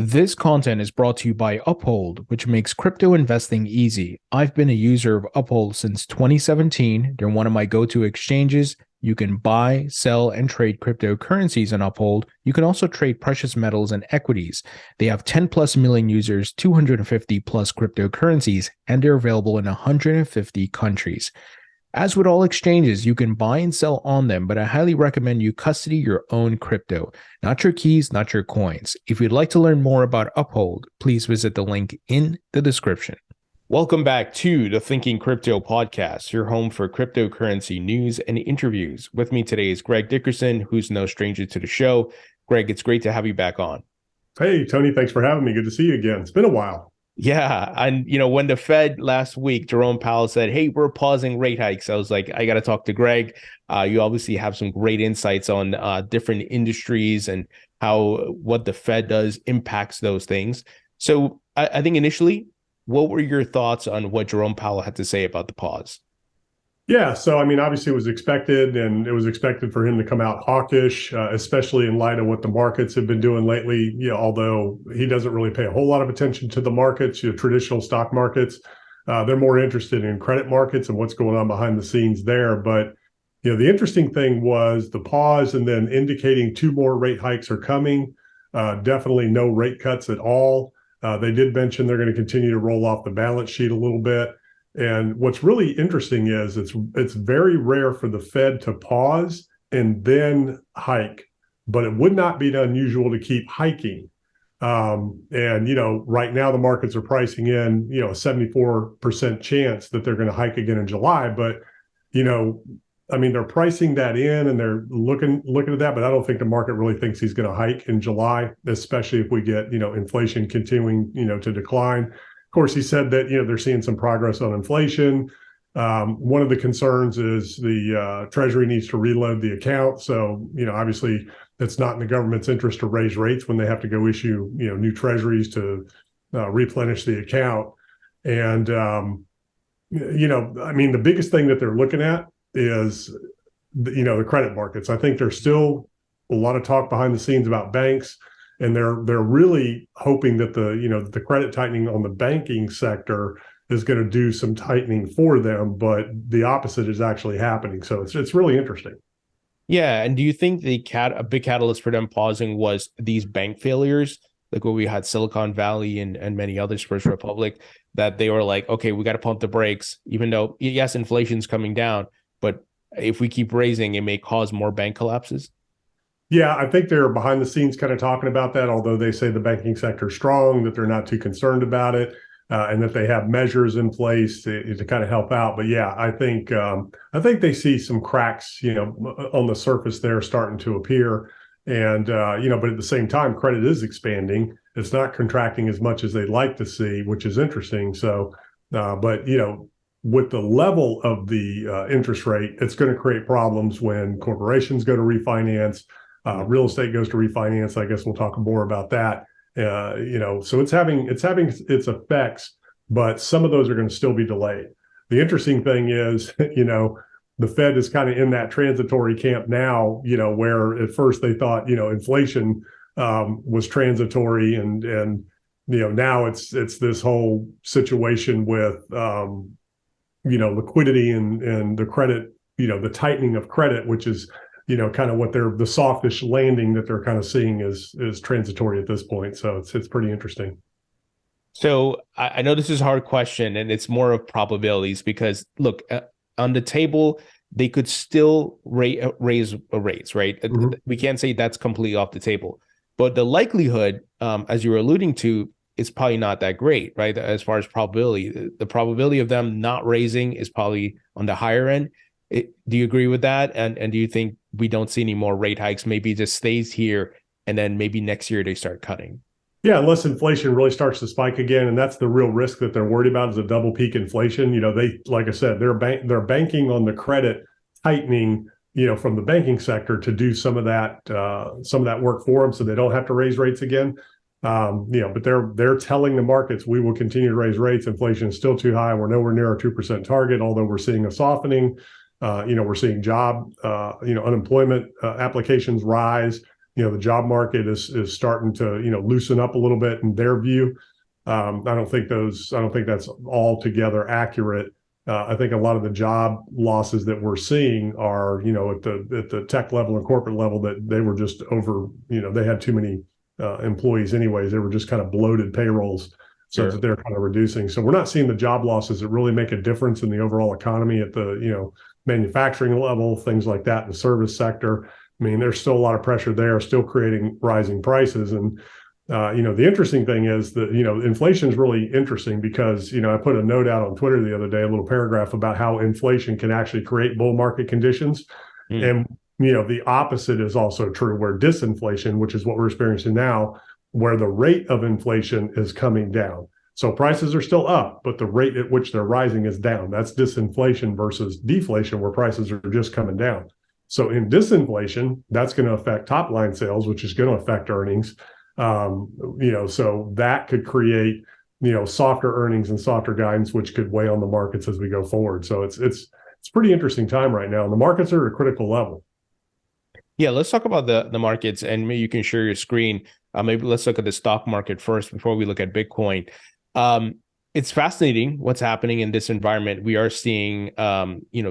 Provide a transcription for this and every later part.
This content is brought to you by Uphold, which makes crypto investing easy. I've been a user of Uphold since 2017. They're one of my go-to exchanges. You can buy, sell, and trade cryptocurrencies on Uphold. You can also trade precious metals and equities. They have 10 plus million users, 250 plus cryptocurrencies, and they're available in 150 countries. As with all exchanges, you can buy and sell on them, but I highly recommend you custody your own crypto, not your keys, not your coins. If you'd like to learn more about Uphold, please visit the link in the description. Welcome back to the Thinking Crypto podcast, your home for cryptocurrency news and interviews. With me today is Greg Dickerson, who's no stranger to the show. Greg, it's great to have you back on. Hey, Tony, thanks for having me. Good to see you again. It's been a while. Yeah. And, when the Fed last week, Jerome Powell said, hey, we're pausing rate hikes, I was like, I got to talk to Greg. You obviously have some great insights on different industries and how what the Fed does impacts those things. So I think initially, what were your thoughts on what Jerome Powell had to say about the pause? Yeah, so obviously it was expected, and it was expected for him to come out hawkish, especially in light of what the markets have been doing lately. Although he doesn't really pay a whole lot of attention to the markets, traditional stock markets. They're more interested in credit markets and what's going on behind the scenes there. But the interesting thing was the pause, and then indicating 2 more rate hikes are coming. Definitely no rate cuts at all. They did mention they're going to continue to roll off the balance sheet a little bit. And what's really interesting is it's very rare for the Fed to pause and then hike, but it would not be unusual to keep hiking. Right now the markets are pricing in, a 74% chance that they're going to hike again in July. But, they're pricing that in and they're looking at that, but I don't think the market really thinks he's going to hike in July, especially if we get, inflation continuing, to decline. Of course, he said that, they're seeing some progress on inflation. One of the concerns is the Treasury needs to reload the account. So, obviously it's not in the government's interest to raise rates when they have to go issue, new treasuries to replenish the account. And, the biggest thing that they're looking at is, the credit markets. I think there's still a lot of talk behind the scenes about banks. And they're really hoping that the credit tightening on the banking sector is going to do some tightening for them, but the opposite is actually happening. So it's really interesting. Yeah, and do you think a big catalyst for them pausing was these bank failures, like where we had Silicon Valley and many others, First Republic, that they were like, okay, we got to pump the brakes, even though yes, inflation's coming down, but if we keep raising, it may cause more bank collapses? Yeah, I think they're behind the scenes kind of talking about that, although they say the banking sector is strong, that they're not too concerned about it, and that they have measures in place to kind of help out. But yeah, I think they see some cracks, on the surface there starting to appear. And, but at the same time, credit is expanding. It's not contracting as much as they'd like to see, which is interesting. So, but, with the level of the interest rate, it's going to create problems when corporations go to refinance. Real estate goes to refinance. I guess we'll talk more about that. So it's having its effects, but some of those are going to still be delayed. The interesting thing is, the Fed is kind of in that transitory camp now, where at first they thought, inflation was transitory, and now it's this whole situation with liquidity and the credit, the tightening of credit, which is kind of what the softish landing that they're kind of seeing is transitory at this point. So it's pretty interesting. So I know this is a hard question, and it's more of probabilities because look, on the table, they could still raise rates, right? Mm-hmm. We can't say that's completely off the table, but the likelihood, as you were alluding to, is probably not that great, right? As far as probability, the probability of them not raising is probably on the higher end. Do you agree with that? And do you think we don't see any more rate hikes? Maybe it just stays here, and then maybe next year they start cutting. Yeah, unless inflation really starts to spike again, and that's the real risk that they're worried about, is a double peak inflation. They, like I said, they're banking on the credit tightening, from the banking sector to do some of that work for them, so they don't have to raise rates again. But they're telling the markets, we will continue to raise rates. Inflation is still too high. We're nowhere near our 2% target, although we're seeing a softening. We're seeing job, unemployment applications rise. the job market is starting to, loosen up a little bit in their view. I don't think that's altogether accurate. I think a lot of the job losses that we're seeing are, at the tech level and corporate level, that they were just over, they had too many employees anyways. They were just kind of bloated payrolls, so that they're kind of reducing. So we're not seeing the job losses that really make a difference in the overall economy at the, manufacturing level, things like that, the service sector. I mean, there's still a lot of pressure there, still creating rising prices. And the interesting thing is that, inflation is really interesting because, I put a note out on Twitter the other day, a little paragraph about how inflation can actually create bull market conditions. And, the opposite is also true, where disinflation, which is what we're experiencing now, where the rate of inflation is coming down. So prices are still up, but the rate at which they're rising is down. That's disinflation versus deflation, where prices are just coming down. So in disinflation, that's going to affect top line sales, which is going to affect earnings. So that could create, softer earnings and softer guidance, which could weigh on the markets as we go forward. So it's pretty interesting time right now. And the markets are at a critical level. Yeah, let's talk about the markets, and maybe you can share your screen. Maybe let's look at the stock market first before we look at Bitcoin. It's fascinating what's happening in this environment. We are seeing,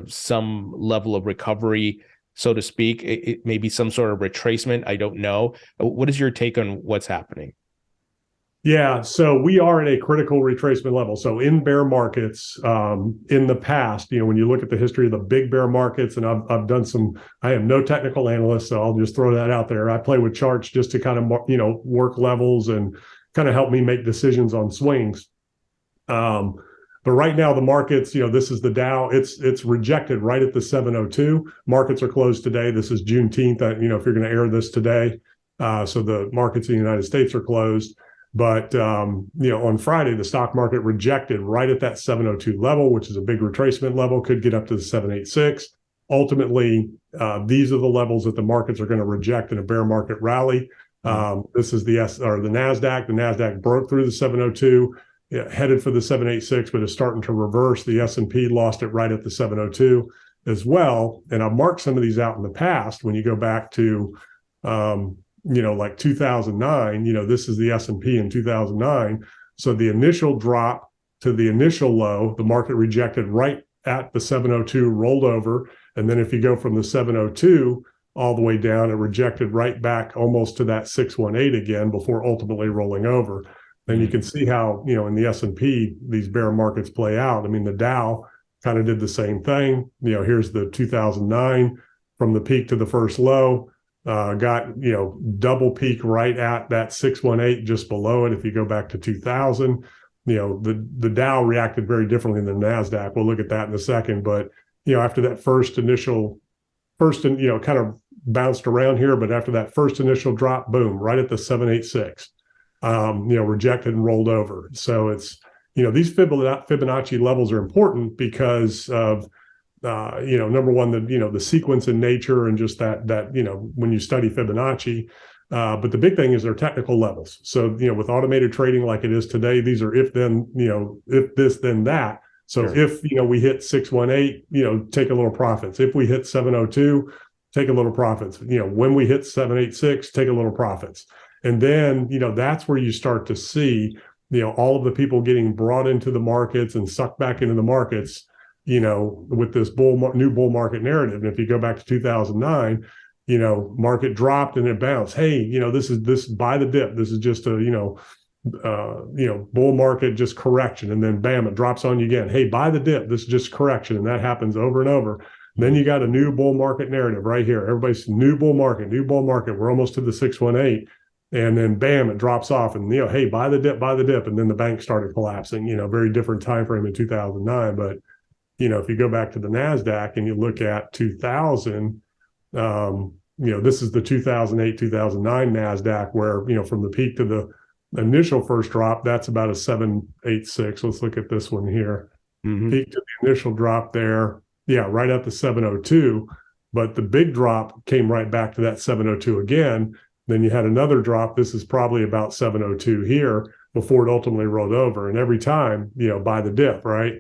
some level of recovery, so to speak. It may be some sort of retracement. I don't know. What is your take on what's happening? Yeah, so we are at a critical retracement level. So in bear markets, in the past, when you look at the history of the big bear markets, and I've done I am no technical analyst, so I'll just throw that out there. I play with charts just to kind of, work levels and kind of help me make decisions on swings. But right now the markets, this is the Dow, it's rejected right at the 702. Markets are closed today. This is Juneteenth, if you're going to air this today. So the markets in the United States are closed. But, on Friday, the stock market rejected right at that 702 level, which is a big retracement level, could get up to the 786. Ultimately, these are the levels that the markets are going to reject in a bear market rally. This is the NASDAQ. The NASDAQ broke through the 702, headed for the 786, but is starting to reverse. The S&P lost it right at the 702 as well. And I've marked some of these out in the past. When you go back to, like 2009, this is the S&P in 2009. So the initial drop to the initial low, the market rejected right at the 702, rolled over. And then if you go from the 702 all the way down, it rejected right back almost to that 618 again before ultimately rolling over. Then you can see how, in the S&P, these bear markets play out. I mean, the Dow kind of did the same thing. Here's the 2009 from the peak to the first low. Got, double peak right at that 618, just below it. If you go back to 2000, the Dow reacted very differently than the NASDAQ. We'll look at that in a second. But, after that kind of bounced around here, but after that first initial drop, boom, right at the 786, rejected and rolled over. So it's, these Fibonacci levels are important because of, number one, the sequence in nature and just that when you study Fibonacci, but the big thing is their technical levels. So, with automated trading like it is today, these are if then, if this, then that. So sure. If, we hit 618, take a little profits. If we hit 702, take a little profits. When we hit 786, take a little profits. And then, that's where you start to see, all of the people getting brought into the markets and sucked back into the markets, with this new bull market narrative. And if you go back to 2009, market dropped and it bounced. Hey, this buy the dip. This is just a, bull market, just correction. And then bam, it drops on you again. Hey, buy the dip. This is just correction. And that happens over and over. Then you got a new bull market narrative right here. Everybody's new bull market. We're almost to the 618. And then bam, it drops off. And, hey, buy the dip. And then the bank started collapsing, very different time frame in 2009. But, if you go back to the NASDAQ and you look at 2000, this is the 2008, 2009 NASDAQ where, from the peak to the initial first drop, that's about a 786. Let's look at this one here. Peak to the initial drop there. Yeah, right at the 702. But the big drop came right back to that 702 again. Then you had another drop. This is probably about 702 here before it ultimately rolled over. And every time, buy the dip, right?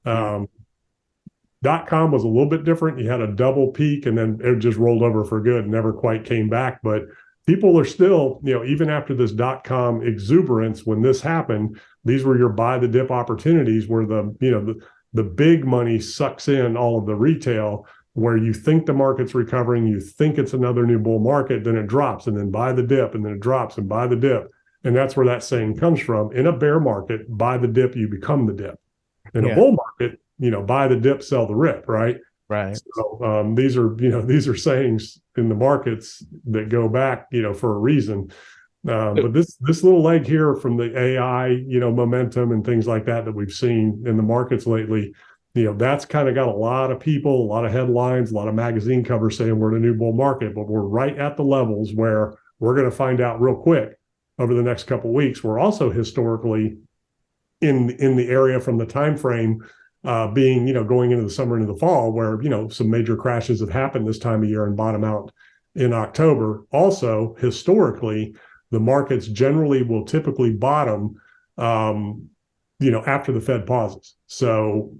.com was a little bit different. You had a double peak and then it just rolled over for good, never quite came back. But, people are still, even after this .com exuberance, when this happened, these were your buy the dip opportunities where the big money sucks in all of the retail, where you think the market's recovering, you think it's another new bull market, then it drops, and then buy the dip, and then it drops and buy the dip. And that's where that saying comes from. In a bear market, buy the dip, you become the dip. In a bull market, buy the dip, sell the rip, right? Right. So these are sayings in the markets that go back, for a reason. But this little leg here from the AI, momentum and things like that we've seen in the markets lately, that's kind of got a lot of people, a lot of headlines, a lot of magazine covers saying we're in a new bull market, but we're right at the levels where we're going to find out real quick over the next couple of weeks. We're also historically in the area from the time frame being, going into the summer, into the fall, where, some major crashes have happened this time of year and bottom out in October. Also, historically, the markets generally will typically bottom, after the Fed pauses. So,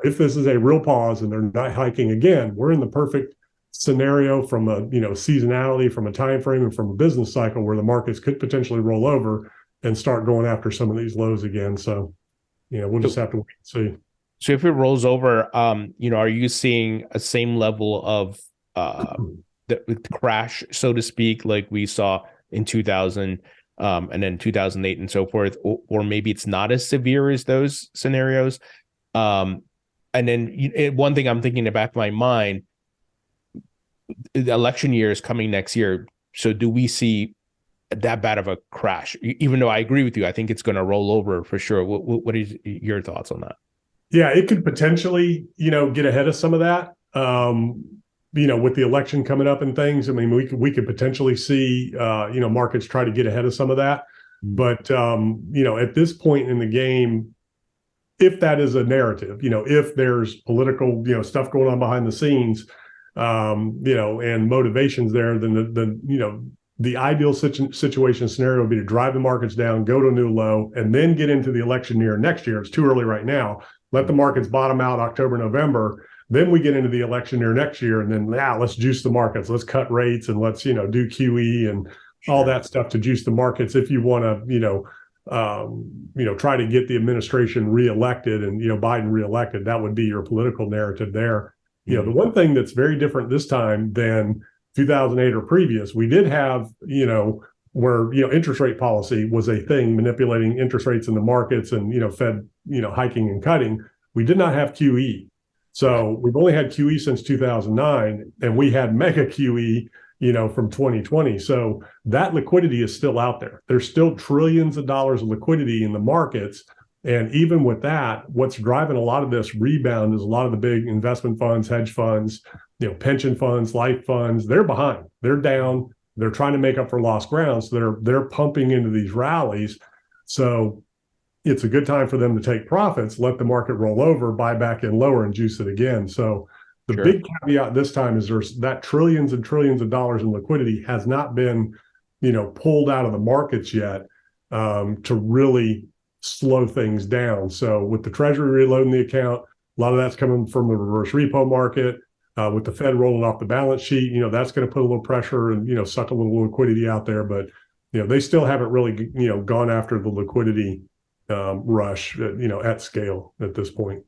if this is a real pause and they're not hiking again, we're in the perfect scenario from a, seasonality, from a time frame, and from a business cycle where the markets could potentially roll over and start going after some of these lows again. So, we'll just have to wait and see. So if it rolls over, are you seeing a same level of the crash, so to speak, like we saw in 2000 and then 2008 and so forth, or maybe it's not as severe as those scenarios? And then one thing I'm thinking in the back of my mind, the election year is coming next year. So do we see that bad of a crash? Even though I agree with you, I think it's going to roll over for sure. What is your thoughts on that? Yeah, it could potentially, get ahead of some of that. With the election coming up and things, I mean, we could potentially see, markets try to get ahead of some of that. But, at this point in the game, if that is a narrative, if there's political, stuff going on behind the scenes, and motivations there, then the ideal situation scenario would be to drive the markets down, go to a new low, and then get into the election year next year. It's too early right now. Let the markets bottom out October, November. Then we get into the election year next year, and then let's juice the markets. Let's cut rates and let's do QE and all that stuff to juice the markets. If you want to try to get the administration reelected and Biden reelected, that would be your political narrative there. The one thing that's very different this time than 2008 or previous, we did have where interest rate policy was a thing, manipulating interest rates in the markets and Fed hiking and cutting. We did not have QE. So we've only had QE since 2009, and we had mega QE, from 2020. So that liquidity is still out there. There's still trillions of dollars of liquidity in the markets. And even with that, what's driving a lot of this rebound is a lot of the big investment funds, hedge funds, pension funds, life funds. They're behind. They're down. They're trying to make up for lost ground. So they're pumping into these rallies. So it's a good time for them to take profits, let the market roll over, buy back in lower, and juice it again. So the big caveat this time is there's that trillions and trillions of dollars in liquidity has not been, pulled out of the markets yet to really slow things down. So with the Treasury reloading the account, a lot of that's coming from the reverse repo market. With the Fed rolling off the balance sheet, that's going to put a little pressure and, suck a little liquidity out there. But, they still haven't really, gone after the liquidity rush, at scale at this point.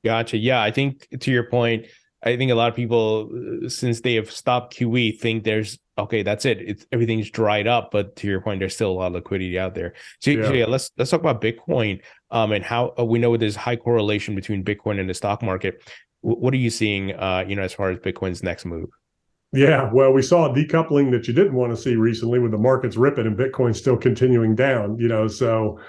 Gotcha. Yeah, I think to your point, I think a lot of people, since they have stopped QE, think that's it. Everything's dried up. But to your point, there's still a lot of liquidity out there. So let's talk about Bitcoin and how we know there's high correlation between Bitcoin and the stock market. What are you seeing, as far as Bitcoin's next move? Yeah, well, we saw a decoupling that you didn't want to see recently with the markets ripping and Bitcoin still continuing down, so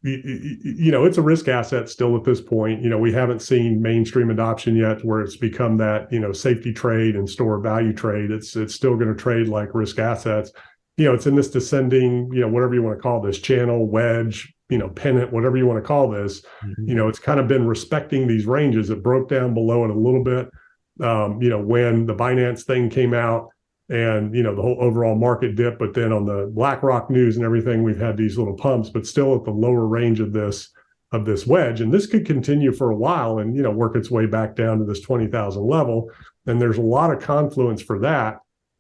it's a risk asset still at this point. We haven't seen mainstream adoption yet where it's become that, safety trade and store value trade. It's still going to trade like risk assets. It's in this descending, whatever you want to call this, channel, wedge, pennant, whatever you want to call this. It's kind of been respecting these ranges. It broke down below it a little bit, when the Binance thing came out and, the whole overall market dip. But then on the BlackRock news and everything, we've had these little pumps, but still at the lower range of this wedge. And this could continue for a while and, work its way back down to this 20,000 level. And there's a lot of confluence for that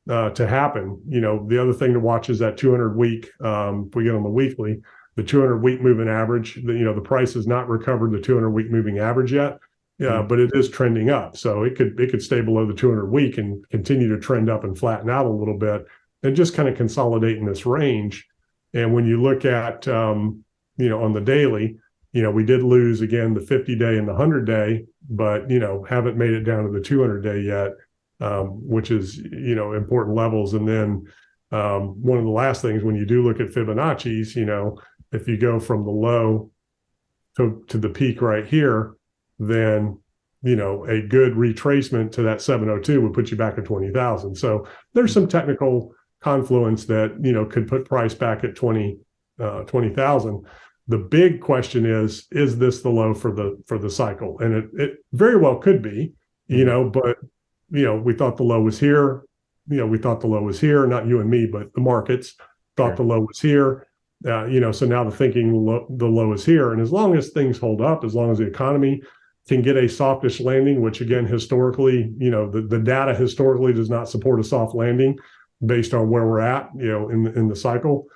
to happen. The other thing to watch is that 200-week. If we get on the weekly, the 200-week moving average. The price has not recovered the 200-week moving average yet. But it is trending up. So it could stay below the 200-week and continue to trend up and flatten out a little bit and just kind of consolidate in this range. And when you look at, on the daily, we did lose again the 50-day and the 100-day, but, haven't made it down to the 200-day yet, which is, important levels. And then one of the last things, when you do look at Fibonacci's, if you go from the low to the peak right here, then a good retracement to that 702 would put you back at 20,000. So there's some technical confluence that could put price back at 20,000. The big question is this the low for the cycle? And it very well could be, but we thought the low was here. We thought the low was here, not you and me, but the markets thought the low was here. So now the thinking the low is here. And as long as things hold up, as long as the economy can get a softish landing, which again, historically, the data historically does not support a soft landing based on where we're at, in the cycle.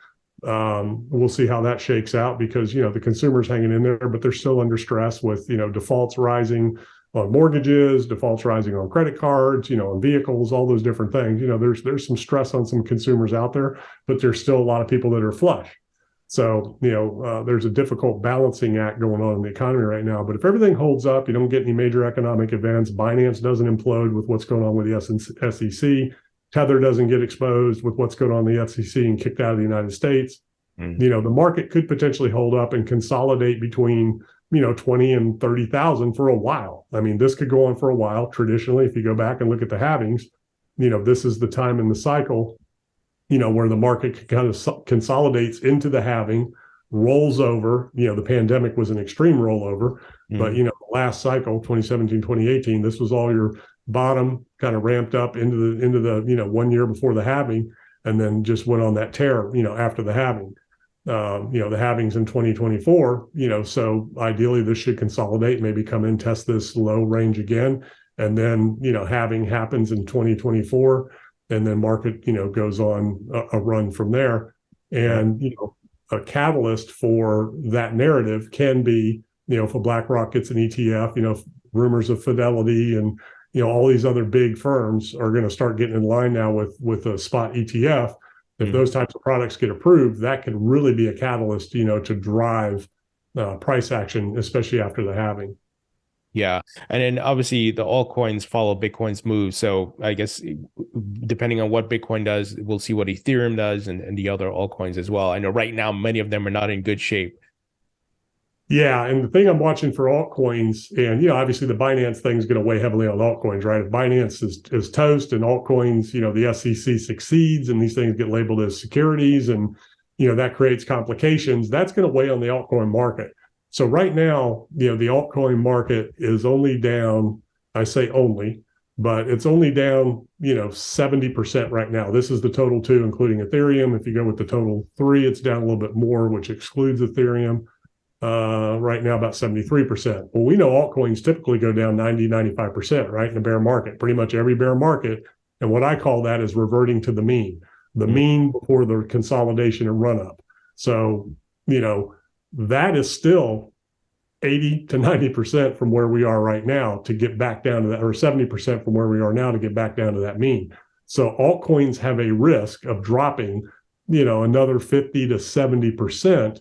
We'll see how that shakes out because, the consumer's hanging in there, but they're still under stress with, defaults rising on mortgages, defaults rising on credit cards, on vehicles, all those different things. There's some stress on some consumers out there, but there's still a lot of people that are flush. So, there's a difficult balancing act going on in the economy right now. But if everything holds up, you don't get any major economic events, Binance doesn't implode with what's going on with the SEC, Tether doesn't get exposed with what's going on in the SEC and kicked out of the United States, the market could potentially hold up and consolidate between, 20 and 30,000 for a while. I mean, this could go on for a while. Traditionally, if you go back and look at the halvings, this is the time in the cycle where the market kind of consolidates into the halving, rolls over. The pandemic was an extreme rollover, but the last cycle, 2017, 2018, this was all your bottom, kind of ramped up into the 1 year before the halving, and then just went on that tear, after the halving. The halvings in 2024, so ideally this should consolidate, maybe come in, test this low range again, and then halving happens in 2024. And then market, goes on a run from there. And, a catalyst for that narrative can be, if a BlackRock gets an ETF, rumors of Fidelity and, all these other big firms are going to start getting in line now with a spot ETF. If those types of products get approved, that could really be a catalyst, to drive price action, especially after the halving. Yeah. And then obviously the altcoins follow Bitcoin's move. So I guess depending on what Bitcoin does, we'll see what Ethereum does and the other altcoins as well. I know right now, many of them are not in good shape. Yeah. And the thing I'm watching for altcoins, and, obviously the Binance thing is going to weigh heavily on altcoins, right? If Binance is toast and altcoins, the SEC succeeds and these things get labeled as securities and, that creates complications, that's going to weigh on the altcoin market. So right now, the altcoin market is only down, I say only, but it's only down, 70% right now. This is the total two, including Ethereum. If you go with the total three, it's down a little bit more, which excludes Ethereum. Right now, about 73%. Well, we know altcoins typically go down 90, 95%, right, in a bear market, pretty much every bear market. And what I call that is reverting to the mean before the consolidation and run up. So, that is still 80 to 90% from where we are right now to get back down to that, or 70% from where we are now to get back down to that mean. So altcoins have a risk of dropping, another 50 to 70%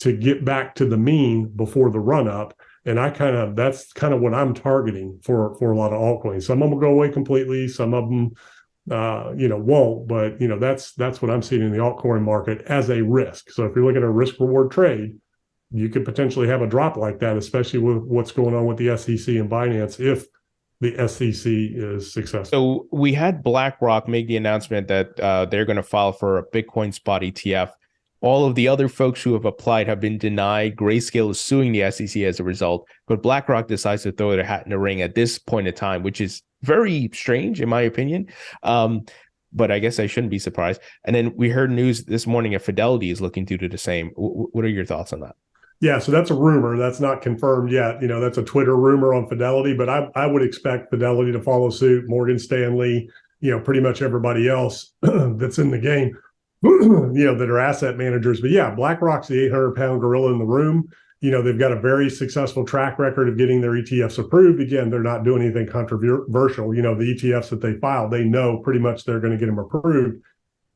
to get back to the mean before the run up. And that's kind of what I'm targeting for a lot of altcoins. Some of them will go away completely. Some of them, won't, but that's what I'm seeing in the altcoin market as a risk. So if you're looking at a risk reward trade, you could potentially have a drop like that, especially with what's going on with the SEC and Binance if the SEC is successful. So we had BlackRock make the announcement that they're going to file for a Bitcoin spot ETF. All of the other folks who have applied have been denied. Grayscale is suing the SEC as a result, but BlackRock decides to throw their hat in the ring at this point in time, which is very strange, in my opinion. But I guess I shouldn't be surprised. And then we heard news this morning that Fidelity is looking to do the same. What are your thoughts on that? Yeah, so that's a rumor. That's not confirmed yet. That's a Twitter rumor on Fidelity, but I would expect Fidelity to follow suit. Morgan Stanley, pretty much everybody else that's in the game, that are asset managers. But yeah, BlackRock's the 800-pound gorilla in the room. They've got a very successful track record of getting their ETFs approved. Again, they're not doing anything controversial. The ETFs that they file, they know pretty much they're going to get them approved.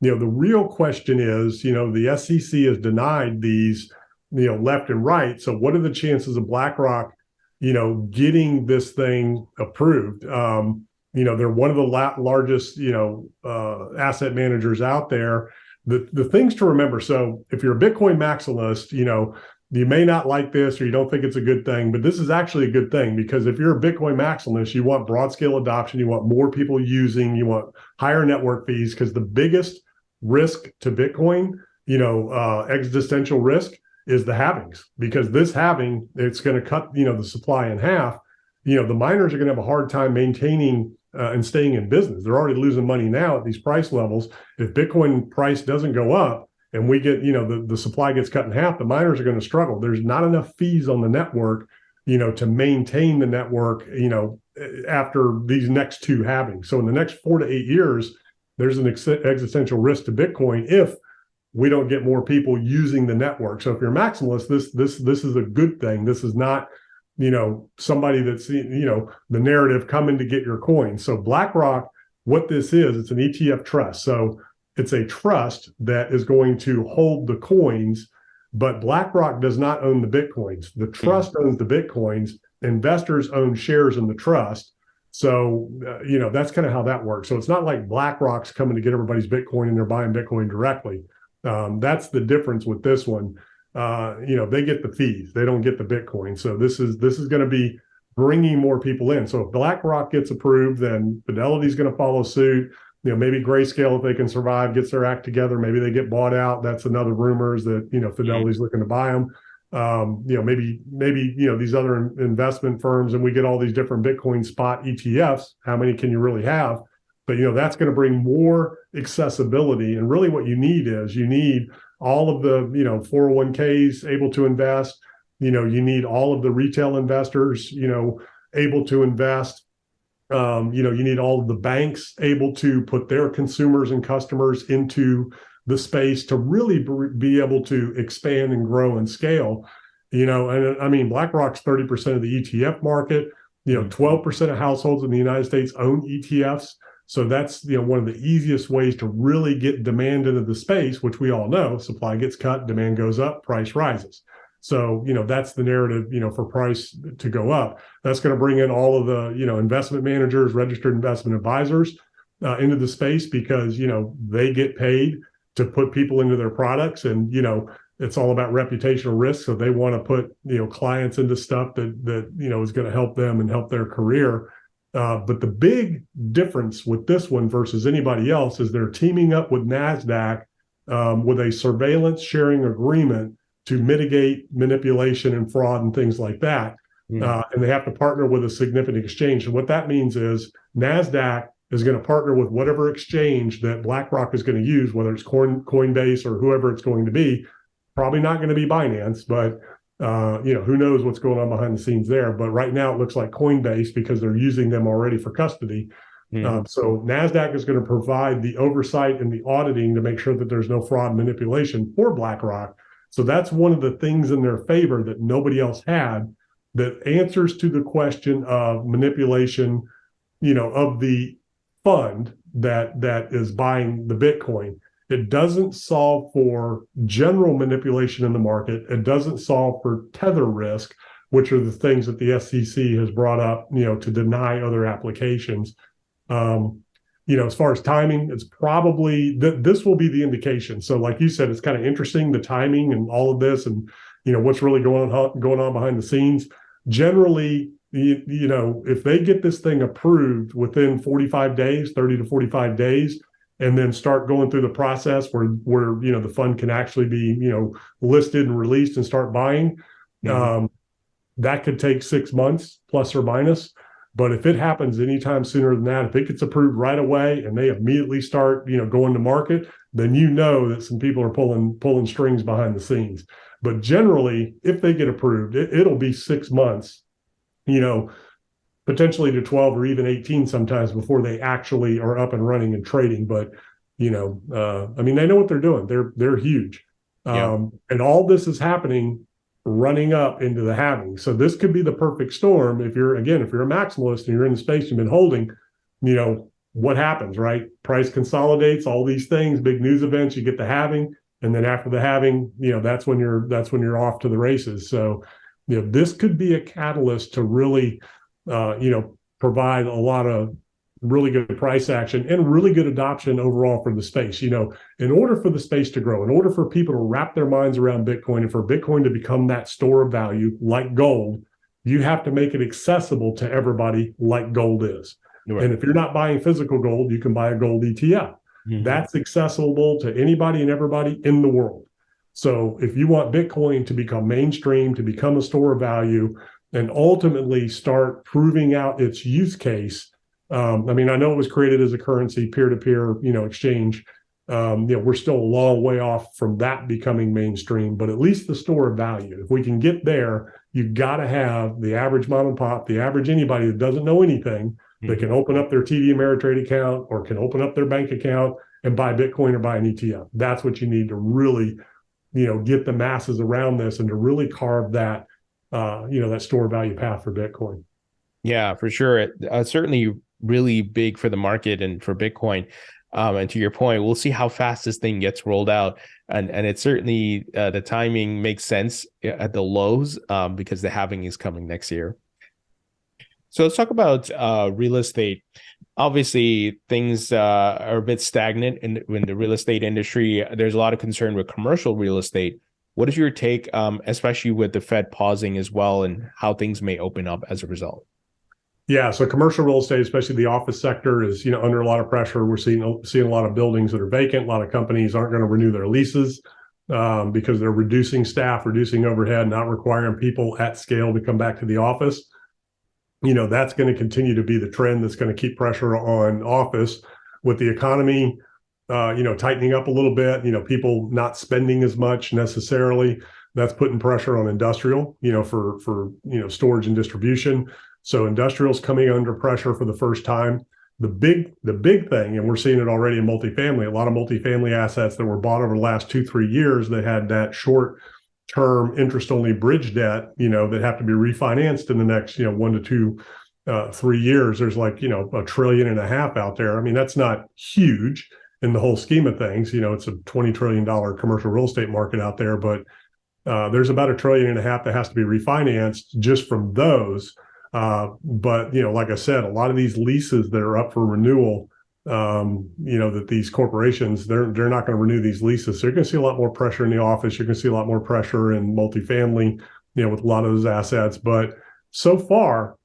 The real question is, the SEC has denied these, left and right. So what are the chances of BlackRock, getting this thing approved? They're one of the largest, asset managers out there. The things to remember. So if you're a Bitcoin maximalist, you may not like this or you don't think it's a good thing, but this is actually a good thing, because if you're a Bitcoin maximalist, you want broad scale adoption, you want more people using, you want higher network fees, because the biggest risk to Bitcoin, existential risk, is the halvings, because this halving, it's going to cut, the supply in half. The miners are going to have a hard time maintaining and staying in business. They're already losing money now at these price levels. If Bitcoin price doesn't go up and we get, the supply gets cut in half, the miners are going to struggle. There's not enough fees on the network, to maintain the network, after these next two halvings. So in the next 4 to 8 years, there's an existential risk to Bitcoin if we don't get more people using the network. So if you're a maximalist, this is a good thing. This is not, somebody that's, the narrative coming to get your coin. So BlackRock, what this is, it's an ETF trust. So it's a trust that is going to hold the coins, but BlackRock does not own the Bitcoins. The trust owns the Bitcoins. Investors own shares in the trust. So, that's kind of how that works. So it's not like BlackRock's coming to get everybody's Bitcoin and they're buying Bitcoin directly. That's the difference with this one. They get the fees, they don't get the Bitcoin. So this is going to be bringing more people in. So if BlackRock gets approved, then Fidelity's going to follow suit. Maybe Grayscale, if they can survive, gets their act together. Maybe they get bought out. That's another rumors that, Fidelity's looking to buy them. Maybe these other investment firms, and we get all these different Bitcoin spot ETFs. How many can you really have? But, that's going to bring more accessibility. And really what you need all of the, 401ks able to invest. You need all of the retail investors, able to invest. You need all of the banks able to put their consumers and customers into the space to really be able to expand and grow and scale. And I mean, BlackRock's 30% of the ETF market. 12% of households in the United States own ETFs. So that's, one of the easiest ways to really get demand into the space, which we all know, supply gets cut, demand goes up, price rises. So, that's the narrative, for price to go up. That's going to bring in all of the, investment managers, registered investment advisors into the space, because, they get paid to put people into their products, and, it's all about reputational risk. So they want to put, clients into stuff that is going to help them and help their career. But the big difference with this one versus anybody else is they're teaming up with NASDAQ with a surveillance sharing agreement to mitigate manipulation and fraud and things like that. And they have to partner with a significant exchange. And what that means is NASDAQ is going to partner with whatever exchange that BlackRock is going to use, whether it's Coinbase or whoever it's going to be. Probably not going to be Binance, but who knows what's going on behind the scenes there. But right now it looks like Coinbase, because they're using them already for custody. So NASDAQ is going to provide the oversight and the auditing to make sure that there's no fraud and manipulation for BlackRock. So that's one of the things in their favor that nobody else had, that answers to the question of manipulation, of the fund that is buying the Bitcoin. It doesn't solve for general manipulation in the market. It doesn't solve for tether risk, which are the things that the SEC has brought up, to deny other applications. As far as timing, it's probably this will be the indication. So like you said, it's kind of interesting, the timing and all of this, and what's really going on behind the scenes. Generally, if they get this thing approved within 45 days, 30 to 45 days, and then start going through the process where the fund can actually be listed and released and start buying, that could take 6 months plus or minus. But if it happens anytime sooner than that, if it gets approved right away and they immediately start, going to market, then that some people are pulling strings behind the scenes. But generally, if they get approved, it'll be 6 months, potentially to 12 or even 18 sometimes before they actually are up and running and trading. But I mean, they know what they're doing. They're huge, Yeah. and all this is happening running up into the halving. So this could be the perfect storm. If you're a maximalist and you're in the space you've been holding, what happens, right? Price consolidates, all these things, big news events. You get the halving, and then after the halving, that's when you're off to the races. So, this could be a catalyst to really, provide a lot of really good price action and really good adoption overall for the space. In order for the space to grow, in order for people to wrap their minds around Bitcoin and for Bitcoin to become that store of value like gold, you have to make it accessible to everybody like gold is. Right. And if you're not buying physical gold, you can buy a gold ETF. That's accessible to anybody and everybody in the world. So if you want Bitcoin to become mainstream, to become a store of value, and ultimately start proving out its use case, I mean, I know it was created as a currency, peer-to-peer, exchange. We're still a long way off from that becoming mainstream, but at least the store of value. If we can get there, you've got to have the average mom and pop, the average anybody that doesn't know anything, that can open up their TD Ameritrade account or can open up their bank account and buy Bitcoin or buy an ETF. That's what you need to really, get the masses around this and to really carve that, that store of value path for Bitcoin. Yeah, for sure. Certainly really big for the market and for Bitcoin. And to your point, we'll see how fast this thing gets rolled out. And it certainly, the timing makes sense at the lows because the halving is coming next year. So let's talk about real estate. Obviously, things are a bit stagnant in the real estate industry. There's a lot of concern with commercial real estate. What is your take, especially with the Fed pausing as well, and how things may open up as a result? Yeah, so commercial real estate, especially the office sector, is under a lot of pressure. We're seeing a lot of buildings that are vacant. A lot of companies aren't going to renew their leases because they're reducing staff, reducing overhead, not requiring people at scale to come back to the office. That's going to continue to be the trend that's going to keep pressure on office. With the economy, tightening up a little bit, people not spending as much necessarily. That's putting pressure on industrial, for storage and distribution. So industrial's coming under pressure for the first time. The big thing, and we're seeing it already in multifamily, a lot of multifamily assets that were bought over the last 2-3 years, they had that short-term interest-only bridge debt, that have to be refinanced in the next, 1 to 2, 3 years. There's like, $1.5 trillion out there. I mean, that's not huge in the whole scheme of things. It's a $20 trillion commercial real estate market out there, but there's about $1.5 trillion that has to be refinanced just from those. But like I said, a lot of these leases that are up for renewal, that these corporations, they're not going to renew these leases. So you're going to see a lot more pressure in the office. You're going to see a lot more pressure in multifamily, with a lot of those assets. But so far,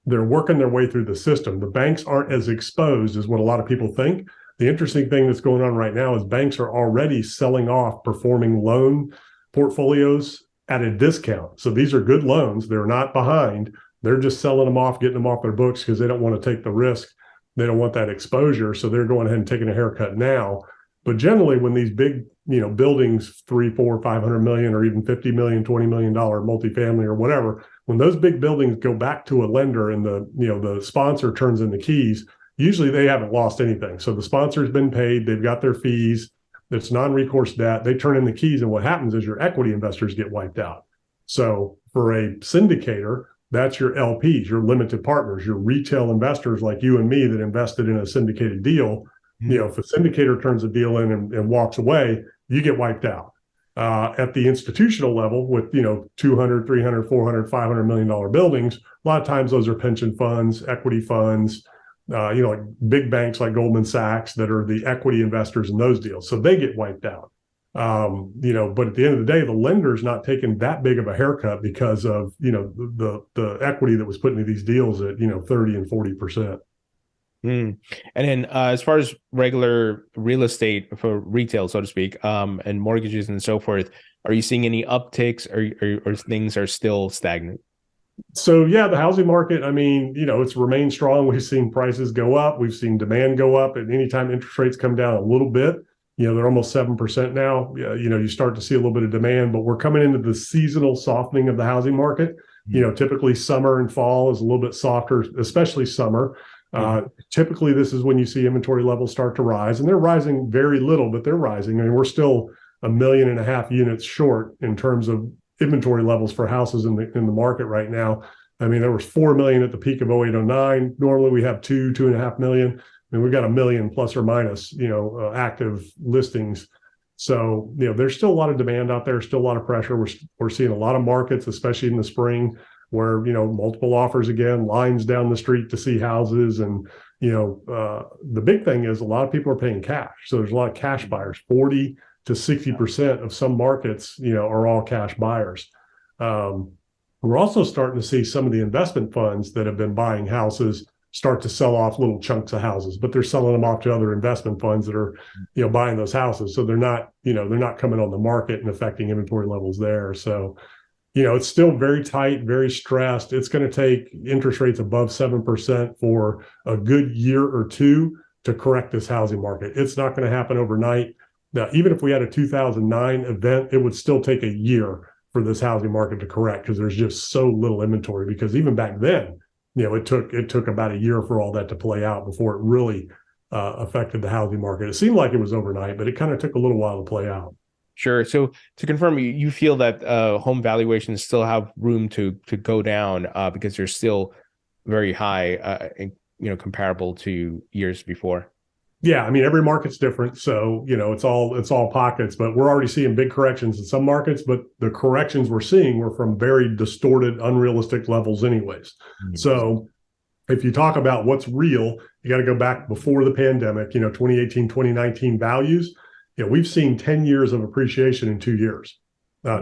they're working their way through the system. The banks aren't as exposed as what a lot of people think. The interesting thing that's going on right now is banks are already selling off performing loan portfolios at a discount. So these are good loans. They're not behind. They're just selling them off, getting them off their books because they don't want to take the risk. They don't want that exposure. So they're going ahead and taking a haircut now. But generally, when these big, buildings, 3, 4, 500 million, or even 50 million, $20 million multifamily or whatever, when those big buildings go back to a lender and the sponsor turns in the keys, usually they haven't lost anything. So the sponsor's been paid, they've got their fees, it's non-recourse debt, they turn in the keys, and what happens is your equity investors get wiped out. So for a syndicator, that's your LPs, your limited partners, your retail investors like you and me that invested in a syndicated deal. If a syndicator turns a deal in and walks away, you get wiped out. At the institutional level with, 200, 300, 400, $500 million buildings, a lot of times those are pension funds, equity funds, like big banks like Goldman Sachs that are the equity investors in those deals. So they get wiped out. But at the end of the day, the lender's not taking that big of a haircut because of, the equity that was put into these deals at, 30 and 40%. And then as far as regular real estate for retail, so to speak, and mortgages and so forth, are you seeing any upticks or things are still stagnant? So, yeah, the housing market, I mean, it's remained strong. We've seen prices go up. We've seen demand go up. And anytime interest rates come down a little bit, they're almost 7% now. You start to see a little bit of demand, but we're coming into the seasonal softening of the housing market. Typically summer and fall is a little bit softer, especially summer. Typically, this is when you see inventory levels start to rise, and they're rising very little, but they're rising. I mean, we're still 1.5 million units short in terms of inventory levels for houses in the market right now. I mean, there was 4 million at the peak of 0809. Normally, we have 2.5 million. I mean, we've got 1 million plus or minus, active listings. So, there's still a lot of demand out there, still a lot of pressure. We're seeing a lot of markets, especially in the spring, where, multiple offers again, lines down the street to see houses. And, the big thing is a lot of people are paying cash. So there's a lot of cash buyers. 40 to 60% of some markets, are all cash buyers. We're also starting to see some of the investment funds that have been buying houses start to sell off little chunks of houses, but they're selling them off to other investment funds that are, buying those houses. So they're not coming on the market and affecting inventory levels there. So, it's still very tight, very stressed. It's going to take interest rates above 7% for a good year or two to correct this housing market. It's not going to happen overnight. Now, even if we had a 2009 event, it would still take a year for this housing market to correct because there's just so little inventory. Because even back then, it took about a year for all that to play out before it really affected the housing market. It seemed like it was overnight, but it kind of took a little while to play out. Sure. So to confirm, you feel that home valuations still have room to go down because they're still very high, comparable to years before. Yeah, I mean, every market's different, so it's all pockets. But we're already seeing big corrections in some markets. But the corrections we're seeing were from very distorted, unrealistic levels, anyways. So if you talk about what's real, you got to go back before the pandemic. 2018, 2019 values. We've seen 10 years of appreciation in 2 years.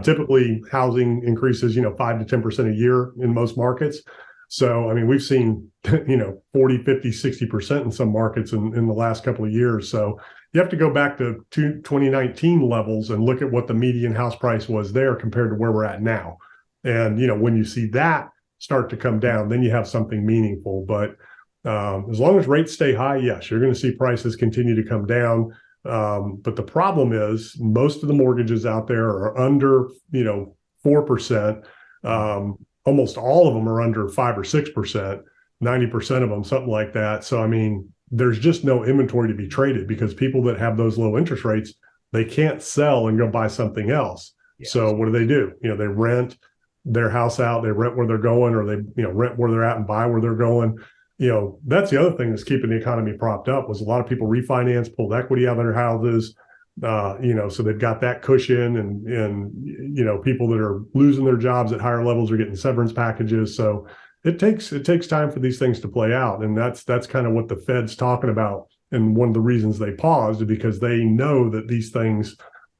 Typically, housing increases, 5 to 10% a year in most markets. So, I mean, we've seen, 40, 50, 60% in some markets in the last couple of years. So you have to go back to 2019 levels and look at what the median house price was there compared to where we're at now. And, when you see that start to come down, then you have something meaningful. But as long as rates stay high, yes, you're going to see prices continue to come down. But the problem is most of the mortgages out there are under, 4%. Almost all of them are under 5 or 6%, 90% of them, something like that. So, I mean, there's just no inventory to be traded because people that have those low interest rates, they can't sell and go buy something else. Yes. So what do? They rent their house out, they rent where they're going, or they, rent where they're at and buy where they're going. That's the other thing that's keeping the economy propped up was a lot of people refinance, pulled equity out of their houses, so they've got that cushion and people that are losing their jobs at higher levels are getting severance packages. So it takes time for these things to play out. And that's kind of what the Fed's talking about. And one of the reasons they paused is because they know that these things,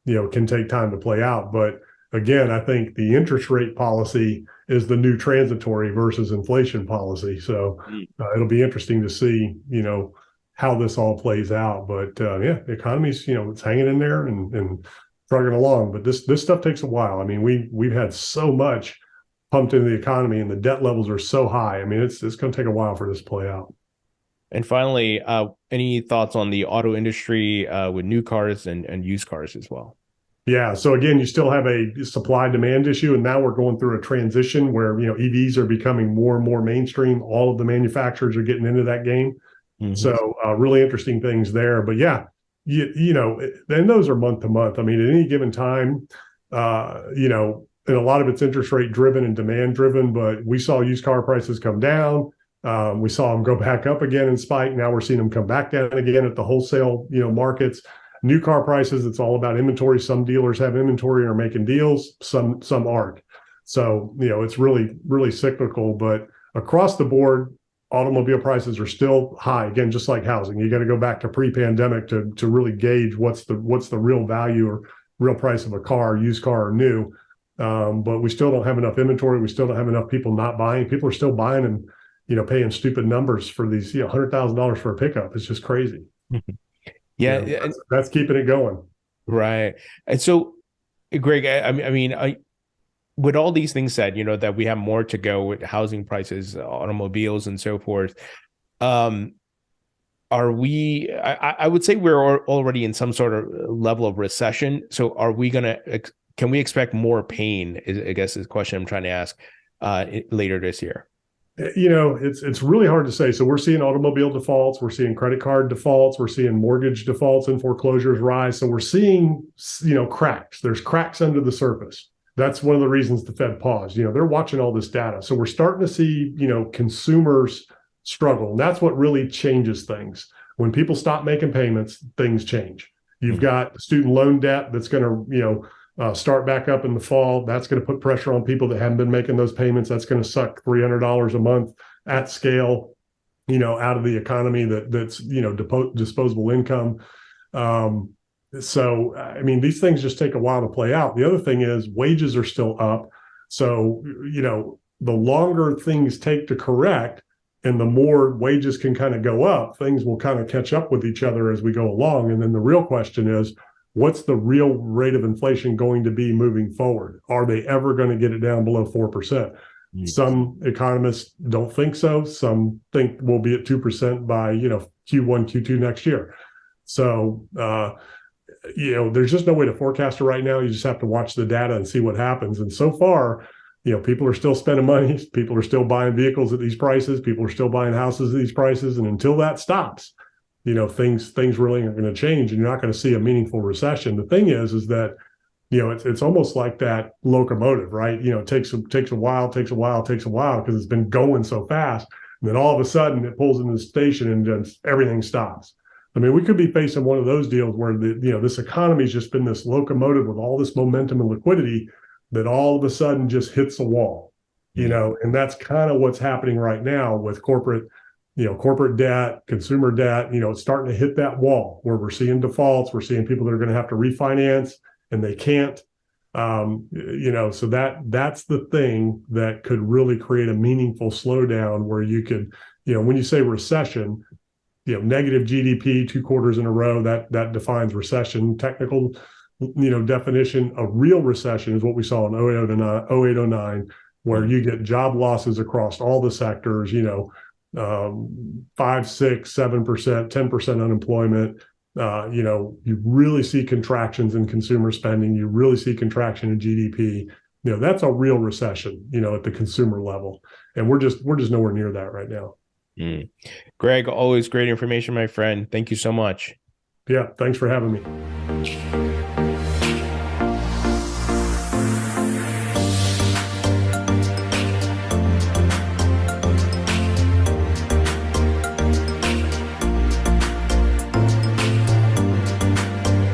can take time to play out. But again, I think the interest rate policy is the new transitory versus inflation policy. So it'll be interesting to see, how this all plays out. But the economy's, it's hanging in there and trucking along. But this stuff takes a while. I mean, we've had so much pumped into the economy and the debt levels are so high. I mean, it's going to take a while for this to play out. And finally, any thoughts on the auto industry with new cars and used cars as well? Yeah. So again, you still have a supply demand issue, and now we're going through a transition where, EVs are becoming more and more mainstream. All of the manufacturers are getting into that game. So really interesting things there. But yeah, and those are month to month. I mean, at any given time, and a lot of it's interest rate driven and demand driven, but we saw used car prices come down. We saw them go back up again and spike. Now we're seeing them come back down again at the wholesale, markets. New car prices, it's all about inventory. Some dealers have inventory and are making deals. Some aren't. So, it's really, really cyclical. But across the board, automobile prices are still high. Again, just like housing, you got to go back to pre-pandemic to really gauge what's the real value or real price of a car, used car or new. But we still don't have enough inventory. We still don't have enough people not buying. People are still buying and paying stupid numbers for these $100,000 for a pickup. It's just crazy. Yeah, that's keeping it going. Right. And so, Greg, I mean, with all these things said, that we have more to go with housing prices, automobiles, and so forth. Are we? I would say we're already in some sort of level of recession. So, are we can we expect more pain? I guess is the question I'm trying to ask. later this year? It's really hard to say. So we're seeing automobile defaults, we're seeing credit card defaults, we're seeing mortgage defaults and foreclosures rise. So we're seeing, cracks. There's cracks under the surface. That's one of the reasons the Fed paused. They're watching all this data. So we're starting to see, consumers struggle. And that's what really changes things. When people stop making payments, things change. You've got student loan debt that's going to, start back up in the fall. That's going to put pressure on people that haven't been making those payments. That's going to suck $300 a month at scale, out of the economy that's, disposable income. So, these things just take a while to play out. The other thing is wages are still up. So, the longer things take to correct and the more wages can kind of go up, things will kind of catch up with each other as we go along. And then the real question is, what's the real rate of inflation going to be moving forward? Are they ever going to get it down below 4%? Some economists don't think so. Some think we'll be at 2% by, Q1, Q2 next year. So, there's just no way to forecast it right now. You just have to watch the data and see what happens. And so far, people are still spending money. People are still buying vehicles at these prices. People are still buying houses at these prices. And until that stops, things really aren't going to change, and you're not going to see a meaningful recession. The thing is that, it's almost like that locomotive, right? It takes a while because it's been going so fast. And then all of a sudden it pulls into the station and just everything stops. We could be facing one of those deals where this economy's just been this locomotive with all this momentum and liquidity that all of a sudden just hits a wall, and that's kind of what's happening right now with corporate debt, consumer debt. It's starting to hit that wall where we're seeing defaults. We're seeing people that are going to have to refinance and they can't. So that's the thing that could really create a meaningful slowdown where you could, when you say recession, negative GDP 2 quarters in a row, that defines recession. Technical, definition of real recession is what we saw in 0809, where you get job losses across all the sectors, 5, 6, 7%, 10% unemployment. You really see contractions in consumer spending. You really see contraction in GDP. That's a real recession, at the consumer level. And we're just nowhere near that right now. Greg, always great information, my friend. Thank you so much. Yeah, thanks for having me.